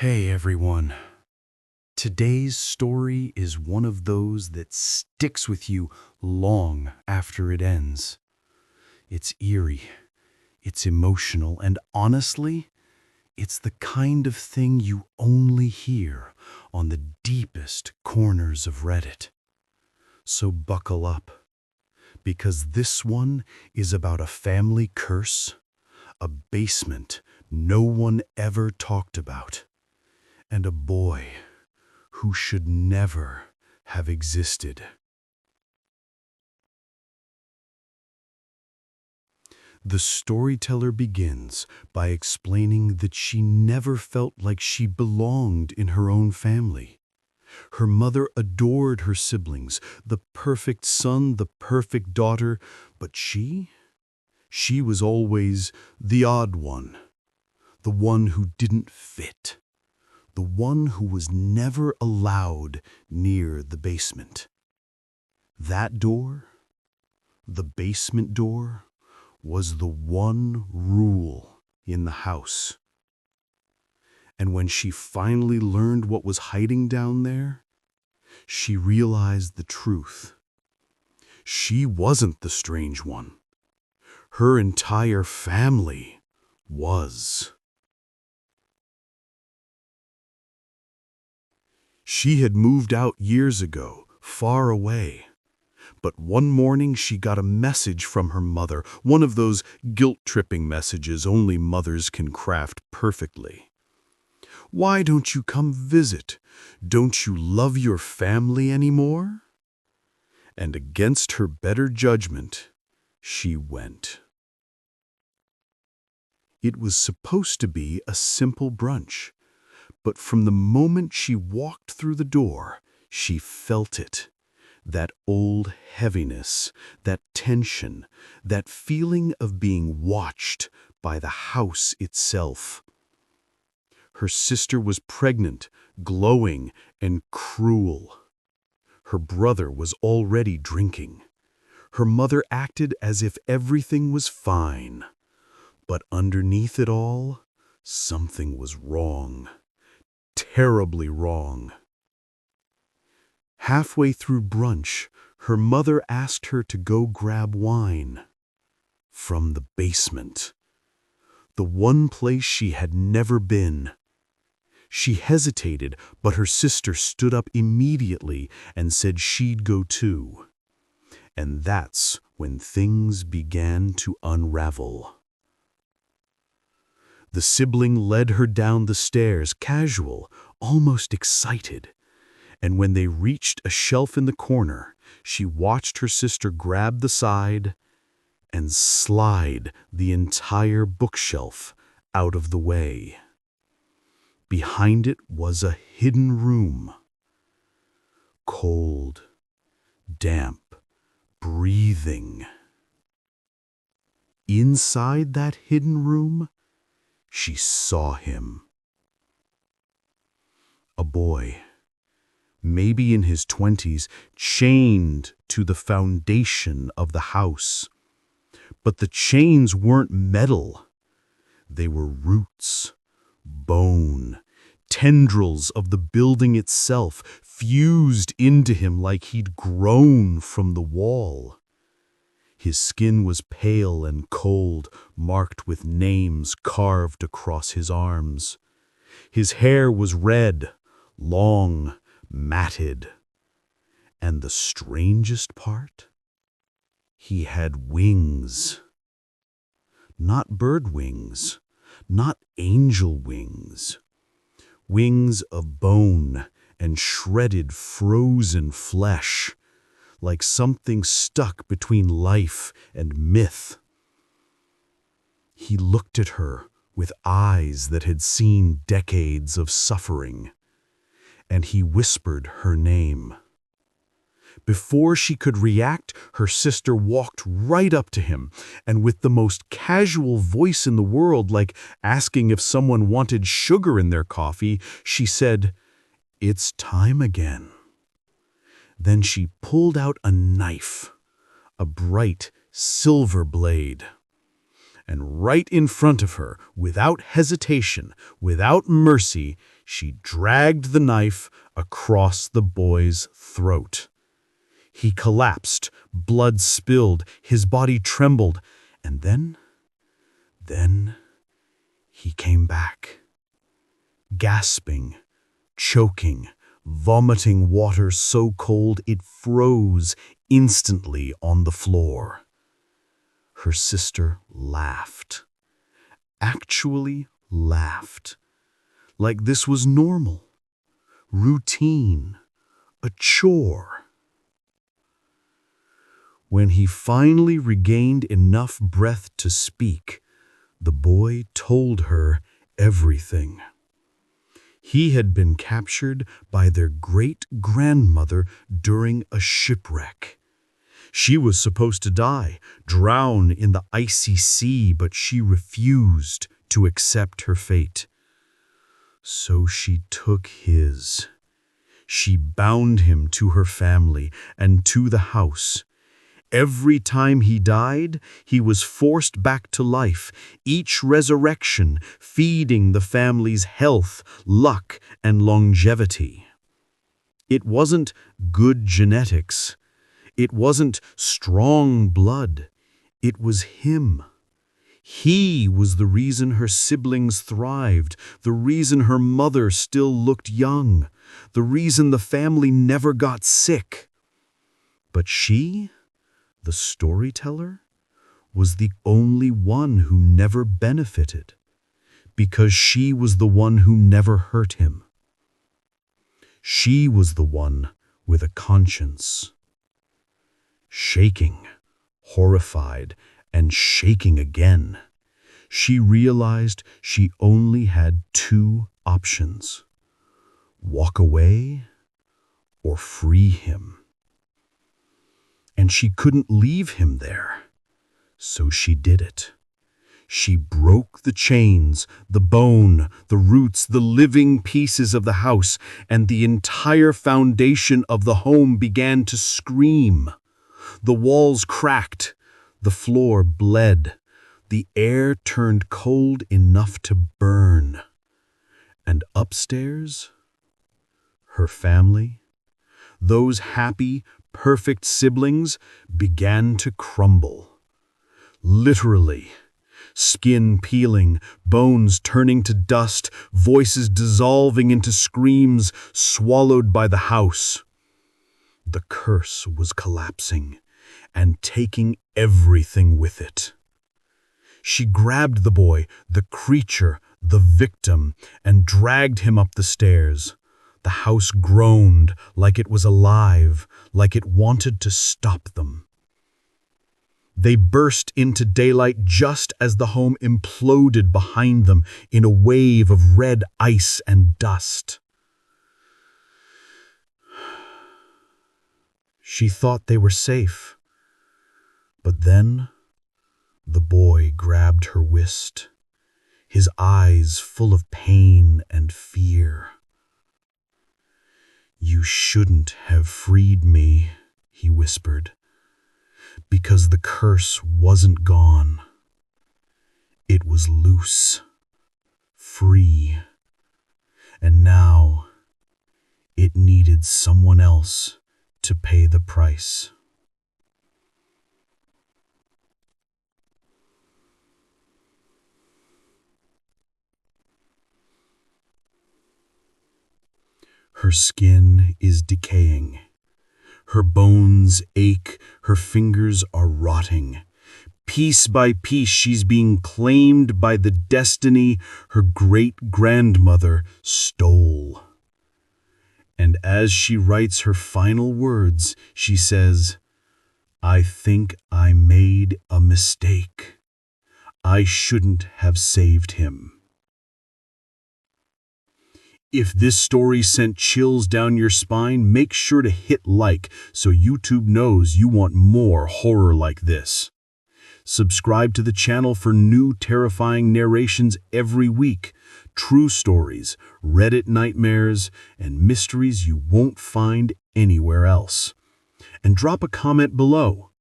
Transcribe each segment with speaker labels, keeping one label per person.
Speaker 1: Hey everyone. Today's story is one of those that sticks with you long after it ends. It's eerie, it's emotional, and honestly, it's the kind of thing you only hear on the deepest corners of Reddit. So buckle up, because this one is about a family curse, a basement no one ever talked about, and a boy who should never have existed. The storyteller begins by explaining that she never felt like she belonged in her own family. Her mother adored her siblings, the perfect son, the perfect daughter, but she was always the odd one, the one who didn't fit, the one who was never allowed near the basement. That door, the basement door, was the one rule in the house. And when she finally learned what was hiding down there, she realized the truth. She wasn't the strange one. Her entire family was. She had moved out years ago, far away. But one morning she got a message from her mother, one of those guilt-tripping messages only mothers can craft perfectly. "Why don't you come visit? Don't you love your family anymore?" And against her better judgment, she went. It was supposed to be a simple brunch, but from the moment she walked through the door, she felt it. That old heaviness, that tension, that feeling of being watched by the house itself. Her sister was pregnant, glowing, and cruel. Her brother was already drinking. Her mother acted as if everything was fine. But underneath it all, something was wrong. Terribly wrong. Halfway through brunch, her mother asked her to go grab wine. From the basement. The one place she had never been. She hesitated, but her sister stood up immediately and said she'd go too. And that's when things began to unravel. The sibling led her down the stairs, casual, almost excited. And when they reached a shelf in the corner, she watched her sister grab the side and slide the entire bookshelf out of the way. Behind it was a hidden room. Cold, damp, breathing. Inside that hidden room, she saw him. A boy, maybe in his 20s, chained to the foundation of the house. But the chains weren't metal. They were roots, bone, tendrils of the building itself, fused into him like he'd grown from the wall. His skin was pale and cold, marked with names carved across his arms. His hair was red, long, matted. And the strangest part? He had wings. Not bird wings, not angel wings. Wings of bone and shredded frozen flesh, like something stuck between life and myth. He looked at her with eyes that had seen decades of suffering, and he whispered her name. Before she could react, her sister walked right up to him, and with the most casual voice in the world, like asking if someone wanted sugar in their coffee, she said, "It's time again." Then she pulled out a knife, a bright silver blade. And right in front of her, without hesitation, without mercy, She dragged the knife across the boy's throat. He collapsed, blood spilled, his body trembled, and then he came back. Gasping, choking, vomiting water so cold it froze instantly on the floor. Her sister laughed. Actually laughed. Like this was normal, routine, a chore. When he finally regained enough breath to speak, the boy told her everything. He had been captured by their great-grandmother during a shipwreck. She was supposed to die, drown in the icy sea, but she refused to accept her fate. So she took his. She bound him to her family and to the house. Every time he died, he was forced back to life, each resurrection feeding the family's health, luck, and longevity. It wasn't good genetics. It wasn't strong blood. It was him. He was the reason her siblings thrived, the reason her mother still looked young, the reason the family never got sick. But she, the storyteller, was the only one who never benefited, because she was the one who never hurt him. She was the one with a conscience. Shaking, horrified, and shaking again, she realized she only had two options: walk away or free him. And she couldn't leave him there, so she did it. She broke the chains, the bone, the roots, the living pieces of the house, and the entire foundation of the home began to scream. The walls cracked, the floor bled, the air turned cold enough to burn. And upstairs, her family, those happy, perfect siblings, began to crumble. Literally. Skin peeling, bones turning to dust, voices dissolving into screams, swallowed by the house. The curse was collapsing and taking everything with it. She grabbed the boy, the creature, the victim, and dragged him up the stairs. The house groaned like it was alive, like it wanted to stop them. They burst into daylight just as the home imploded behind them in a wave of red ice and dust. She thought they were safe. But then the boy grabbed her wrist, his eyes full of pain and fear. "You shouldn't have freed me," he whispered, "because the curse wasn't gone. It was loose, free, and now it needed someone else to pay the price." Her skin is decaying. Her bones ache, her fingers are rotting. Piece by piece, she's being claimed by the destiny her great-grandmother stole. And as she writes her final words, she says, "I think I made a mistake. I shouldn't have saved him." If this story sent chills down your spine, make sure to hit like so YouTube knows you want more horror like this. Subscribe to the channel for new terrifying narrations every week, true stories, Reddit nightmares, and mysteries you won't find anywhere else. And drop a comment below.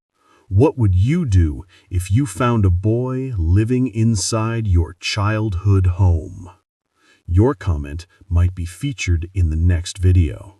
Speaker 1: What would you do if you found a boy living inside your childhood home? Your comment might be featured in the next video.